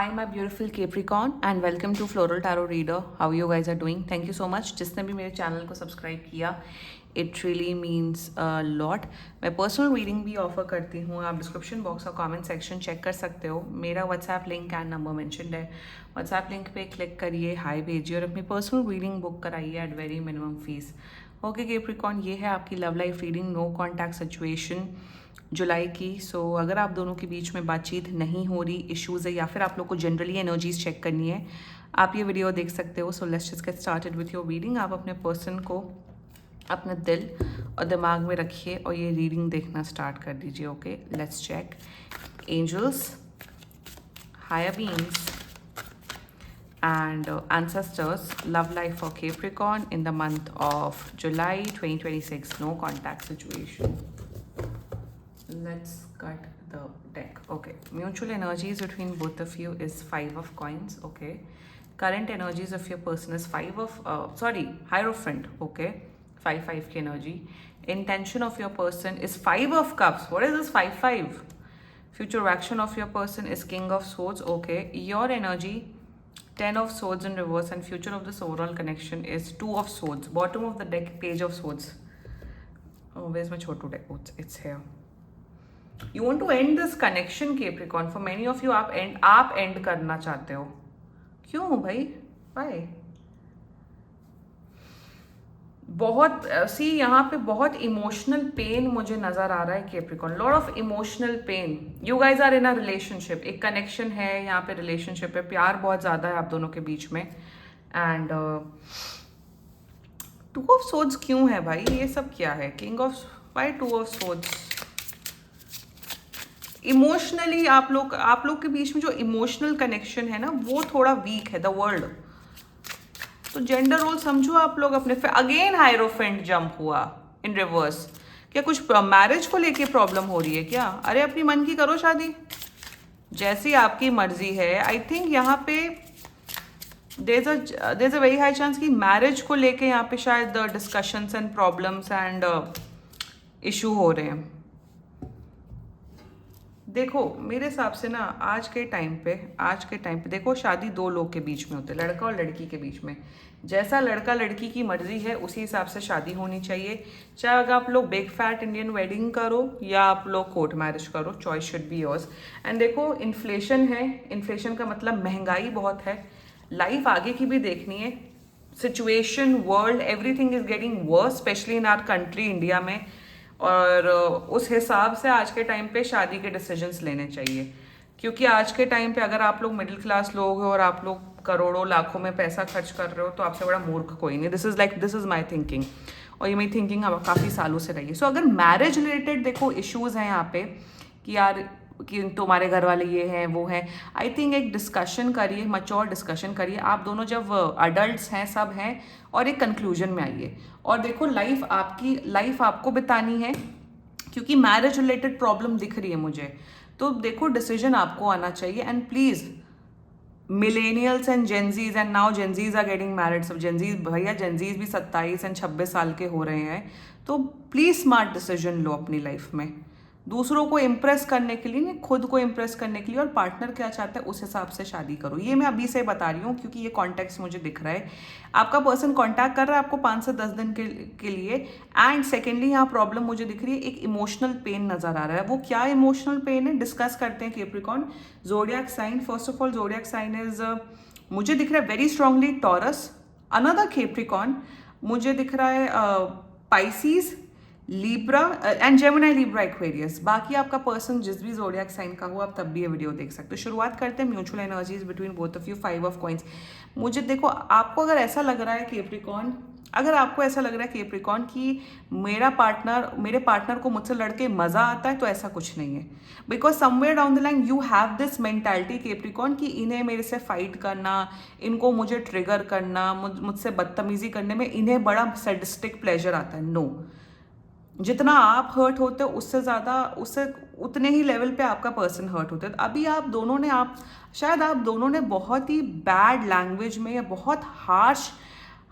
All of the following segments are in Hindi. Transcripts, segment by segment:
Hi, my beautiful Capricorn, and welcome to Floral Tarot Reader. How you guys are doing? Thank you so much. जिसने भी मेरे चैनल को सब्सक्राइब किया, इट रियली मीन्स लॉट. मैं पर्सनल रीडिंग भी ऑफर करती हूँ. आप डिस्क्रिप्शन बॉक्स और कमेंट सेक्शन चेक कर सकते हो. मेरा WhatsApp link and number mentioned है. व्हाट्सएप लिंक पे क्लिक करिए, हाई भेजिए और अपनी पर्सनल रीडिंग बुक कराइए at very minimum fees. Okay Capricorn, ये है आपकी love life reading, no contact situation July की. सो अगर आप दोनों के बीच में बातचीत नहीं हो रही, इश्यूज़ है, या फिर आप लोग को जनरली एनर्जीज चेक करनी है, आप ये वीडियो देख सकते हो. So let's just get started with your reading. आप अपने पर्सन को अपने दिल और दिमाग में रखिए और ये रीडिंग देखना स्टार्ट कर दीजिए. Okay, let's check. Angels, higher beings and ancestors, love life for Capricorn in the month of July 2026, no contact situation. Let's cut the deck. Okay, mutual energies between both of you is 5 of coins. Okay, current energies of your person is Hierophant. Okay, 5 की energy. Intention of your person is 5 of cups. What is this 5? Future action of your person is King of Swords. Okay, your energy 10 of Swords in reverse, and future of this overall connection is 2 of Swords. Bottom of the deck, Page of Swords. Oh, where's my Chotu deck? Oh, it's here. You want to end this connection, Capricorn. For many of you, आप end करना चाहते हो. क्यों भाई? Why? बहुत यहाँ पे बहुत इमोशनल पेन मुझे नज़र आ रहा है Capricorn. Lot of emotional pain. You guys are in a relationship, एक कनेक्शन है यहाँ पे, रिलेशनशिप है, प्यार बहुत ज़्यादा है आप दोनों के बीच में. एंड 2 ऑफ सोर्ड्स क्यों है भाई? ये सब क्या है? King of, why 2 of swords? Emotionally आप लोग के बीच में जो इमोशनल कनेक्शन है ना, वो थोड़ा वीक है. द वर्ल्ड, तो जेंडर रोल समझो आप लोग अपने. अगेन हायरोफेंट जंप हुआ इन रिवर्स. क्या कुछ मैरिज को लेके प्रॉब्लम हो रही है क्या? अरे अपनी मन की करो शादी, जैसी आपकी मर्जी है. आई थिंक यहाँ पे there is a very high chance कि मैरिज को लेके यहाँ पे शायद discussions and problems and issue हो रहे हैं. देखो मेरे हिसाब से ना आज के टाइम पे देखो, शादी 2 लोग के बीच में होते हैं, लड़का और लड़की के बीच में. जैसा लड़का लड़की की मर्जी है उसी हिसाब से शादी होनी चाहिए. चाहे अगर आप लोग बिग फैट इंडियन वेडिंग करो या आप लोग कोर्ट मैरिज करो, choice should be yours. And देखो इन्फ्लेशन है, इन्फ्लेशन का मतलब महंगाई बहुत है. लाइफ आगे की भी देखनी है. Situation, world, everything is getting worse, specially in our country India में. और उस हिसाब से आज के टाइम पे शादी के डिसीजंस लेने चाहिए. क्योंकि आज के टाइम पे अगर आप लोग मिडिल क्लास लोग हो और आप लोग करोड़ों लाखों में पैसा खर्च कर रहे हो, तो आपसे बड़ा मूर्ख कोई नहीं. दिस इज माई थिंकिंग, और ये मेरी थिंकिंग काफ़ी सालों से रही है. सो अगर मैरिज रिलेटेड देखो इश्यूज़ हैं यहाँ पे कि यार कि तुम्हारे घर वाले ये हैं वो हैं, आई थिंक एक डिस्कशन करिए, मैच्योर डिस्कशन करिए. आप दोनों जब अडल्ट्स हैं, सब हैं, और एक कंक्लूजन में आइए. और देखो लाइफ आपको बितानी है, क्योंकि मैरिज रिलेटेड प्रॉब्लम दिख रही है मुझे. तो देखो डिसीजन आपको आना चाहिए. And please millennials and Gen Zs, and now Gen Zs are getting married. सब जेंजीज, भैया जेंजीज भी 27 एंड 26 साल के हो रहे हैं. तो प्लीज़ स्मार्ट डिसीजन लो अपनी लाइफ में. दूसरों को इम्प्रेस करने के लिए नहीं, खुद को इम्प्रेस करने के लिए, और पार्टनर क्या चाहता है उस हिसाब से शादी करो. ये मैं अभी से बता रही हूँ क्योंकि ये कॉन्टेक्स्ट मुझे दिख रहा है. आपका पर्सन कॉन्टैक्ट कर रहा है आपको 5 से 10 दिन के लिए. एंड सेकेंडली यहाँ प्रॉब्लम मुझे दिख रही है, एक इमोशनल पेन नजर आ रहा है. वो क्या इमोशनल पेन है, डिस्कस करते हैं Capricorn. Zodiac sign, first of all zodiac sign is मुझे दिख रहा है very strongly Taurus. Another Capricorn मुझे दिख रहा है Pisces, Libra and Gemini, Libra, Aquarius. बाकी आपका पर्सन जिस भी जोडियक साइन का हो, आप तब भी ये वीडियो देख सकते हो. शुरुआत करते हैं mutual energies between both of you. 5 of coins. मुझे देखो, आपको अगर ऐसा लग रहा है कैप्रिकॉर्न, कि मेरे पार्टनर को मुझसे लड़के मजा आता है, तो ऐसा कुछ नहीं है. Because somewhere down the line you have this mentality Capricorn कि इन्हें मेरे से फाइट करना, इनको मुझे ट्रिगर करना, मुझसे बदतमीजी करने में इन्हें बड़ा सैडिस्टिक प्लेजर आता है. नो, जितना आप हर्ट होते हो उससे ज़्यादा, उससे उतने ही लेवल पे आपका पर्सन हर्ट होता है. अभी आप दोनों ने बहुत ही बैड लैंग्वेज में या बहुत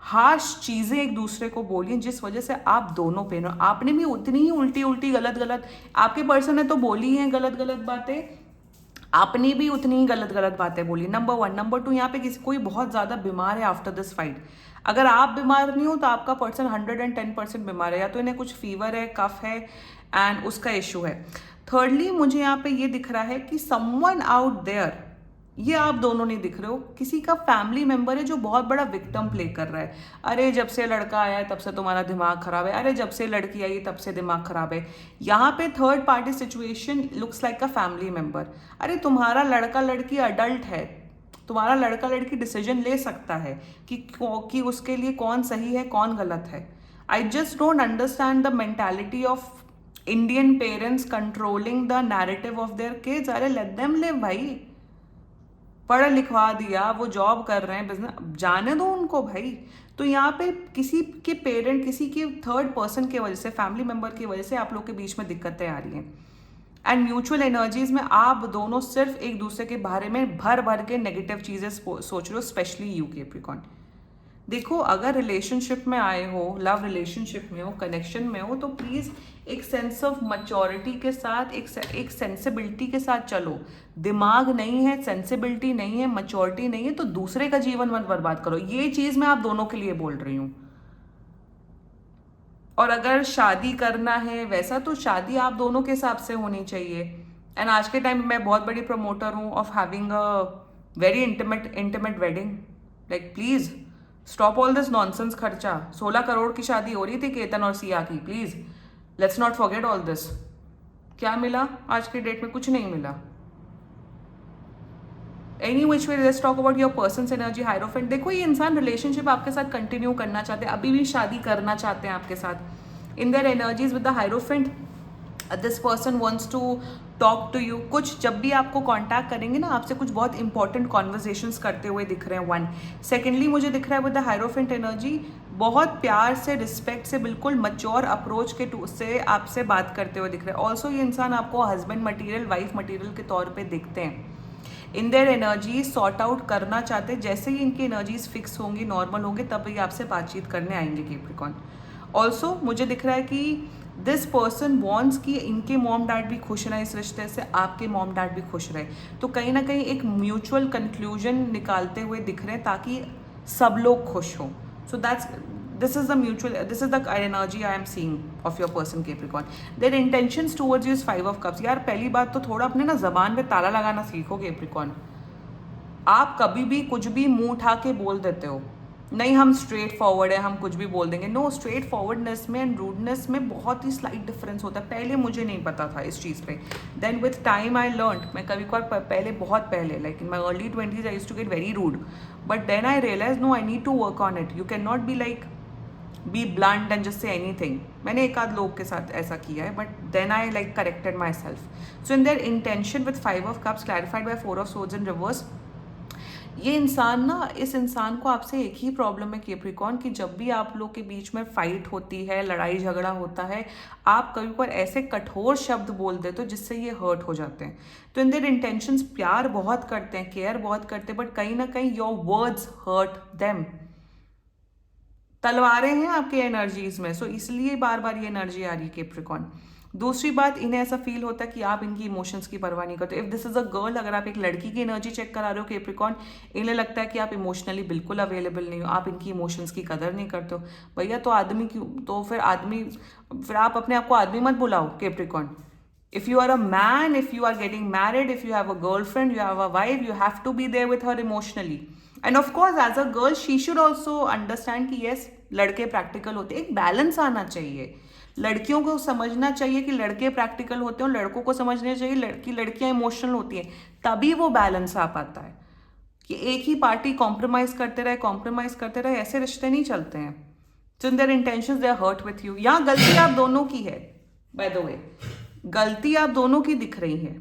हार्श चीज़ें एक दूसरे को बोली हैं, जिस वजह से आप दोनों पे ना, आपने भी उतनी ही उल्टी गलत आपके पर्सन ने तो बोली हैं गलत बातें, आपने भी उतनी ही गलत गलत बातें बोली, नंबर 1। नंबर 2, यहाँ पे किसी कोई बहुत ज़्यादा बीमार है आफ्टर दिस फाइट। अगर आप बीमार नहीं हो तो आपका पर्सन 110% बीमार है, या तो इन्हें कुछ फीवर है, कफ है एंड उसका इशू है। थर्डली मुझे यहाँ पे ये दिख रहा है कि समवन आउट देयर, ये आप दोनों नहीं दिख रहे हो, किसी का फैमिली मेंबर है जो बहुत बड़ा विक्टिम प्ले कर रहा है। अरे जब से लड़का आया है तब से तुम्हारा दिमाग खराब है, अरे जब से लड़की आई तब से दिमाग खराब है। यहाँ पे third party situation looks like a family member. अरे तुम्हारा लड़का लड़की अडल्ट है, तुम्हारा लड़का लड़की डिसीजन ले सकता है कि उसके लिए कौन सही है कौन गलत है। I just don't understand the mentality of Indian parents controlling the narrative of their kids. अरे लेट देम लिव भाई, पढ़ लिखवा दिया, वो जॉब कर रहे हैं, बिजनेस, जाने दो उनको भाई। तो यहाँ पे किसी के पेरेंट, किसी के थर्ड पर्सन की वजह से, फैमिली मेंबर की वजह से आप लोग के बीच में दिक्कतें आ रही हैं। एंड म्यूचुअल एनर्जीज में आप दोनों सिर्फ एक दूसरे के बारे में भर भर के नेगेटिव चीजें सोच रहे हो, स्पेशली यू कैप्रिकॉर्न। देखो, अगर रिलेशनशिप में आए हो, लव रिलेशनशिप में हो, कनेक्शन में हो, तो प्लीज एक सेंस ऑफ मैच्योरिटी के साथ, एक सेंसिबिलिटी के साथ चलो। दिमाग नहीं है, सेंसिबिलिटी नहीं है, मैच्योरिटी नहीं है, तो दूसरे का जीवन मत बर्बाद करो। ये चीज मैं आप दोनों के लिए बोल रही हूं। और अगर शादी करना है वैसा, तो शादी आप दोनों के हिसाब से होनी चाहिए। एंड आज के टाइम में मैं बहुत बड़ी प्रमोटर हूँ of having a very intimate wedding. Like please stop all this nonsense खर्चा। 16 करोड़ की शादी हो रही थी केतन और सिया की, please let's not forget all this. क्या मिला आज के डेट में? कुछ नहीं मिला। Any which way, let's talk about your persons energy hierophant. देखो, ये इंसान रिलेशनशिप आपके साथ कंटिन्यू करना चाहते हैं, अभी भी शादी करना चाहते हैं आपके साथ। In their energies with the hierophant, this person wants to talk to you. कुछ जब भी आपको कॉन्टैक्ट करेंगे ना, आपसे कुछ बहुत इंपॉर्टेंट कॉन्वर्जेशंस करते हुए दिख रहे हैं। 1 सेकेंडली मुझे दिख रहा है विद द हायरोफेंट एनर्जी, बहुत प्यार से, रिस्पेक्ट से, बिल्कुल मच्योर अप्रोच के से आपसे बात करते हुए दिख रहे हैं। ऑल्सो ये इंसान आपको हस्बैंड मटीरियल, वाइफ मटीरियल के तौर पर दिखते हैं। इन देयर एनर्जीज सॉर्ट आउट करना चाहते हैं। जैसे ही इनकी एनर्जीज फिक्स होंगी, नॉर्मल होंगे, तब ये आपसे बातचीत करने आएंगे कैप्रिकॉर्न। ऑल्सो मुझे दिख रहा है कि दिस पर्सन वॉन्ट्स कि इनके मॉम डैड भी खुश रहे इस रिश्ते से, आपके मॉम डैड भी खुश रहे। तो कहीं ना कहीं एक म्यूचुअल कंक्लूजन निकालते हुए दिख रहे हैं ताकि सब लोग खुश हों। सो this is the energy I am seeing of your person Capricorn. Their intentions towards you is 5 of cups. यार पहली बात तो थोड़ा अपने ना जबान पे ताला लगाना सीखो Capricorn। आप कभी भी कुछ भी मुंह उठा के बोल देते हो, नहीं हम स्ट्रेट फॉरवर्ड है, हम कुछ भी बोल देंगे। नो, स्ट्रेट फॉरवर्डनेस में एंड रूडनेस में बहुत ही स्लाइट डिफरेंस होता है। पहले मुझे नहीं पता था इस चीज़ पे, then with time I learn. मैं कभी कभार पहले, बहुत पहले, like in my early 20s I used to get very rude, but then I realize no, I need to work on it. You can not be like be blunt and just say anything. मैंने एक आध लोग के साथ ऐसा किया है, but then I like corrected myself. So in their intention with 5 of cups clarified by 4 of swords in reverse, ये इंसान ना, इस इंसान को आपसे एक ही प्रॉब्लम है कैप्रिकॉर्न, कि जब भी आप लोग के बीच में फाइट होती है, लड़ाई झगड़ा होता है, आप कभी पर ऐसे कठोर शब्द बोल देते हो जिससे ये हर्ट हो जाते हैं। तो इन देयर इंटेंशंस प्यार बहुत करते हैं, केयर बहुत करते हैं, बट कहीं ना कहीं योर वर्ड्स हर्ट देम। तलवारें हैं आपके एनर्जीज में, सो इसलिए बार बार ये एनर्जी आ रही है कैप्रिकॉर्न। दूसरी बात, इन्हें ऐसा फील होता है कि आप इनकी इमोशंस की परवाह नहीं करते। If this is a girl, अगर आप एक लड़की की एनर्जी चेक करा रहे हो कैप्रिकॉर्न, इन्हें लगता है कि आप इमोशनली बिल्कुल अवेलेबल नहीं हो, आप इनकी इमोशंस की कदर नहीं करते हो। भैया तो आदमी क्यों, तो फिर आप अपने आप को आदमी मत बुलाओ Capricorn. If you are a man, if you are getting married, if you have a girlfriend, you have a wife, you have to be there with her emotionally. And of course, as a girl, she should also understand कि yes, लड़के प्रैक्टिकल होते हैं, एक बैलेंस आना चाहिए। लड़कियों को समझना चाहिए कि लड़के प्रैक्टिकल होते हैं, और लड़कों को समझना चाहिए कि लड़कियां इमोशनल होती हैं, तभी वो बैलेंस आ पाता है। कि एक ही पार्टी कॉम्प्रोमाइज करते रहे, ऐसे रिश्ते नहीं चलते हैं। So in their intentions, they are hurt with you. यहाँ गलती आप दोनों की है, by the way, गलती आप दोनों की दिख रही है।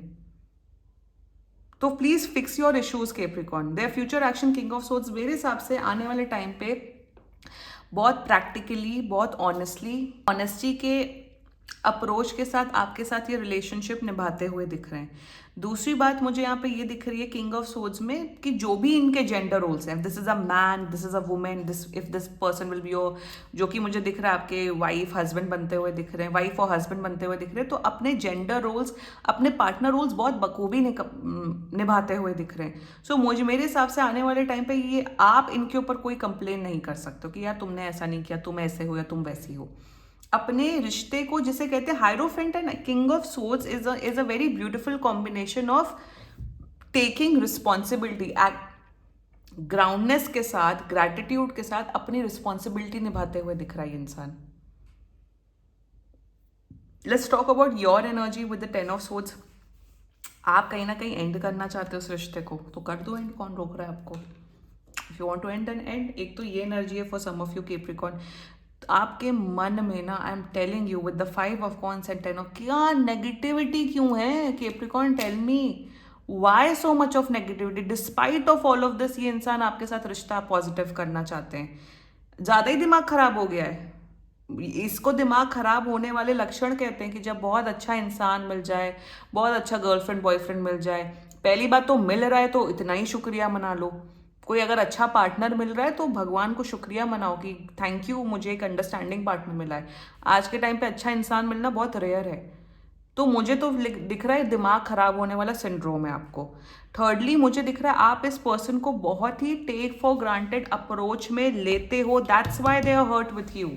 तो please fix your issues Capricorn. Their future action king of swords, मेरे हिसाब से आने वाले टाइम पे बहुत प्रैक्टिकली, बहुत ऑनेस्टली, ऑनेस्टी के अप्रोच के साथ आपके साथ ये रिलेशनशिप निभाते हुए दिख रहे हैं। दूसरी बात मुझे यहाँ पे ये दिख रही है किंग ऑफ सोर्ड्स में कि जो भी इनके जेंडर रोल्स हैं, this is a man, this is a women, this if this person will be your, जो कि मुझे दिख रहा है आपके वाइफ हस्बैंड बनते हुए दिख रहे हैं, वाइफ और हस्बैंड बनते हुए दिख रहे हैं, तो अपने जेंडर रोल्स, अपने पार्टनर रोल्स बहुत बखूबी निभाते हुए दिख रहे हैं। सो मुझे मेरे हिसाब से आने वाले टाइम पे ये आप इनके ऊपर कोई कंप्लेन नहीं कर सकते कि यार तुमने ऐसा नहीं किया, तुम ऐसे हो या तुम वैसी हो। अपने रिश्ते को जिसे कहते हैं hierophant and king of swords is a very beautiful combination of taking responsibility, groundness के साथ, ग्रैटिट्यूड के साथ अपनी रिस्पॉन्सिबिलिटी निभाते हुए दिख रहा है इंसान। Let's talk about your energy with the 10 of swords. आप कहीं ना कहीं एंड करना चाहते हो उस रिश्ते को, तो कर दो एंड, कौन रोक रहा है आपको। If you want to end an end. एक तो ये एनर्जी है for some of you Capricorn, आपके मन में ना, I am telling you with the 5 of coins and 10 of, क्या नेगेटिविटी क्यों है Capricorn, tell me why so much of negativity. Despite of all of this ये इंसान आपके साथ रिश्ता पॉजिटिव करना चाहते हैं, ज़्यादा ही दिमाग खराब हो गया है। इसको दिमाग खराब होने वाले लक्षण कहते हैं कि जब बहुत अच्छा इंसान मिल जाए, बहुत अच्छा गर्लफ्रेंड बॉयफ्रेंड मिल जाए, पहली बात तो मिल रहा है तो इतना ही शुक्रिया मना लो। कोई अगर अच्छा पार्टनर मिल रहा है तो भगवान को शुक्रिया मनाओ कि थैंक यू, मुझे एक अंडरस्टैंडिंग पार्टनर मिला है। आज के टाइम पे अच्छा इंसान मिलना बहुत रेयर है। तो मुझे तो दिख रहा है दिमाग खराब होने वाला सिंड्रोम है आपको। थर्डली मुझे दिख रहा है आप इस पर्सन को बहुत ही टेक फॉर ग्रांटेड अप्रोच में लेते हो, that's why they are hurt with you.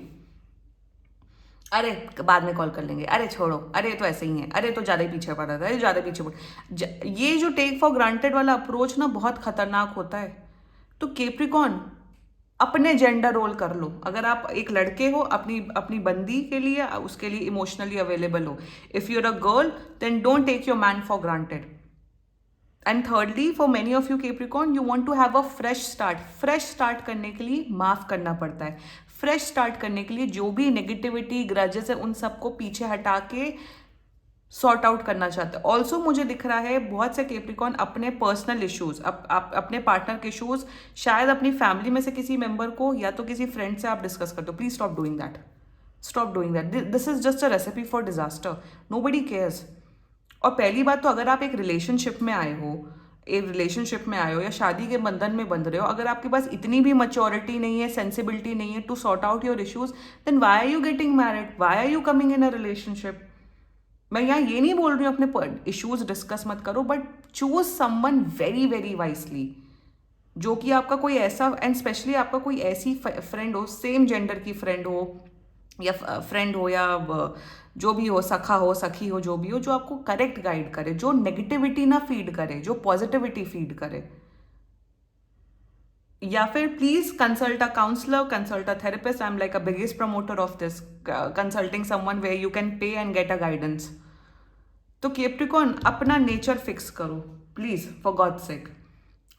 अरे बाद में कॉल कर लेंगे, अरे छोड़ो, अरे तो ऐसे ही है, अरे तो ज़्यादा ही पीछे पड़ रहा था, ज़्यादा पीछे पड़, ये जो टेक फॉर ग्रांटेड वाला अप्रोच ना बहुत खतरनाक होता है। तो कैप्रिकॉर्न अपने जेंडर रोल कर लो। अगर आप एक लड़के हो, अपनी अपनी बंदी के लिए, उसके लिए इमोशनली अवेलेबल हो। If you are a girl then don't take your man for granted. And thirdly for many of you Capricorn, you want to have a fresh start. Fresh start करने के लिए माफ करना पड़ता है। फ्रेश स्टार्ट करने के लिए जो भी नेगेटिविटी, ग्रजेस है, उन सबको पीछे हटा के सॉर्ट आउट करना चाहते हैं। ऑल्सो मुझे दिख रहा है बहुत से कैप्रिकॉर्न अपने पर्सनल इश्यूज, अपने पार्टनर के इश्यूज शायद अपनी फैमिली में से किसी मेंबर को या तो किसी फ्रेंड से आप डिस्कस करते हो। Please stop doing that, stop doing that, this is just a recipe for disaster, nobody cares. और पहली बात तो अगर आप एक रिलेशनशिप में आए हो, या शादी के बंधन में बंध रहे हो, अगर आपके पास इतनी भी मैच्योरिटी नहीं है, सेंसिबिलिटी नहीं है to sort out your issues, then why are you getting married, why are you coming in a relationship. मैं यहाँ ये नहीं बोल रही हूँ अपने इश्यूज डिस्कस मत करो, but choose someone very very wisely, जो कि आपका कोई ऐसा, एंड स्पेशली आपका कोई ऐसी फ्रेंड हो, सेम जेंडर की फ्रेंड हो या फ्रेंड हो या जो भी हो, सखा हो, सखी हो, जो भी हो, जो आपको करेक्ट गाइड करे, जो नेगेटिविटी ना फीड करे, जो पॉजिटिविटी फीड करे। या फिर please consult a counsellor, consult a therapist. I am like a biggest promoter of this, consulting someone where you can pay and get a guidance. तो कैप्रिकॉर्न अपना नेचर फिक्स करो please, for God sake.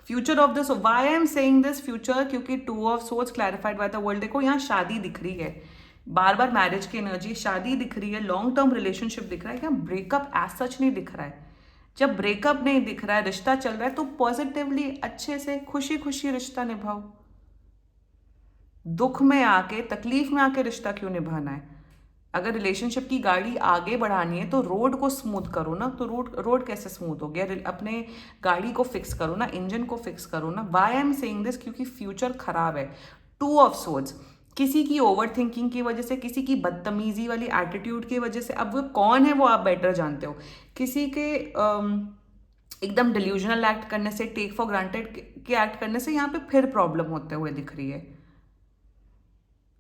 Future of this, why I am saying this future, क्योंकि 2 of swords clarified by the world. देखो यहाँ शादी दिख रही है, बार बार मैरिज की एनर्जी, शादी दिख रही है, लॉन्ग टर्म रिलेशनशिप दिख रहा है, क्या ब्रेकअप एज सच नहीं दिख रहा है। जब ब्रेकअप नहीं दिख रहा है, रिश्ता चल रहा है, तो पॉजिटिवली अच्छे से खुशी खुशी रिश्ता निभाओ। दुख में आके, तकलीफ में आके रिश्ता क्यों निभाना है। अगर रिलेशनशिप की गाड़ी आगे बढ़ानी है तो रोड को स्मूथ करो ना। तो रोड कैसे स्मूथ हो गया, अपने गाड़ी को फिक्स करो ना, इंजन को फिक्स करो ना। Why I am saying this, क्योंकि फ्यूचर खराब है। 2 ऑफ सोर्ड्स, किसी की ओवर थिंकिंग की वजह से, किसी की बदतमीजी वाली एटीट्यूड की वजह से, अब वो कौन है वो आप बेटर जानते हो, किसी के एकदम डिल्यूजनल एक्ट करने से, टेक फॉर ग्रांटेड के एक्ट करने से यहाँ पे फिर प्रॉब्लम होते हुए दिख रही है।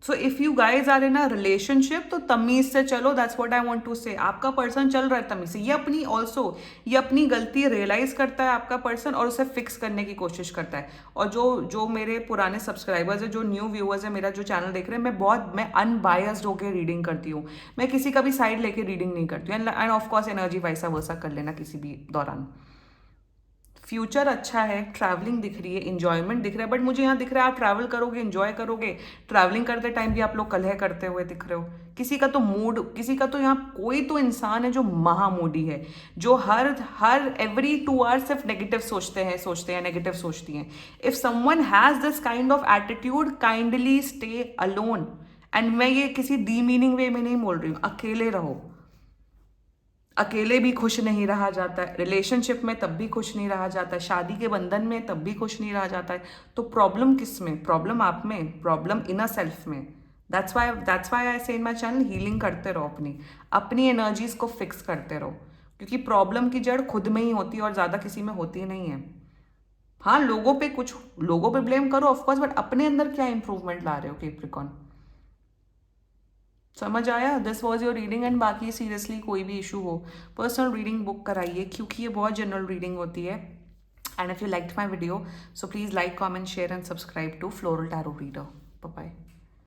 So if you guys are in a relationship तो तमीज से चलो, that's what I want to say. आपका पर्सन चल रहा है तमीज से, ये अपनी गलती रियलाइज करता है आपका पर्सन, और उसे फिक्स करने की कोशिश करता है। और जो मेरे पुराने सब्सक्राइबर्स है, जो न्यू व्यूअर्स है, मेरा जो चैनल देख रहे हैं, मैं अनबायस्ड होकर रीडिंग करती हूँ। मैं किसी का भी साइड लेके रीडिंग नहीं करती हूँ। एंड ऑफकोर्स एनर्जी वैसा वैसा कर लेना किसी भी दौरान। फ्यूचर अच्छा है, ट्रैवलिंग दिख रही है, इंजॉयमेंट दिख रहा है, बट मुझे यहाँ दिख रहा है आप ट्रैवल करोगे, इंजॉय करोगे। ट्रैवलिंग करते टाइम भी आप लोग कलह करते हुए दिख रहे हो। किसी का तो यहाँ कोई तो इंसान है जो महामूडी है, जो हर एवरी 2 आवर्स सिर्फ नेगेटिव सोचते हैं, नेगेटिव सोचती हैं। If someone has this kind of attitude, kindly stay alone and मैं ये किसी डी मीनिंग वे में नहीं बोल रही हूँ, अकेले रहो। अकेले भी खुश नहीं रहा जाता है, रिलेशनशिप में तब भी खुश नहीं रहा जाता है, शादी के बंधन में तब भी खुश नहीं रहा जाता है। तो प्रॉब्लम किस में? प्रॉब्लम आप में, प्रॉब्लम इनर सेल्फ में। दैट्स वाई आई से इन माई चैनल, हीलिंग करते रहो, अपनी एनर्जीज को फिक्स करते रहो, क्योंकि प्रॉब्लम की जड़ खुद में ही होती है और ज़्यादा किसी में होती नहीं है। हाँ, लोगों पे ब्लेम करो ऑफकोर्स, बट अपने अंदर क्या इंप्रूवमेंट ला रहे हो कैप्रिकॉन? समझ आया? This was your reading. And बाकी सीरियसली कोई भी इशू हो, पर्सनल रीडिंग बुक कराइए, क्योंकि ये बहुत जनरल रीडिंग होती है। And if you liked my video, so please like, comment, share and subscribe to floral tarot reader. Bye bye.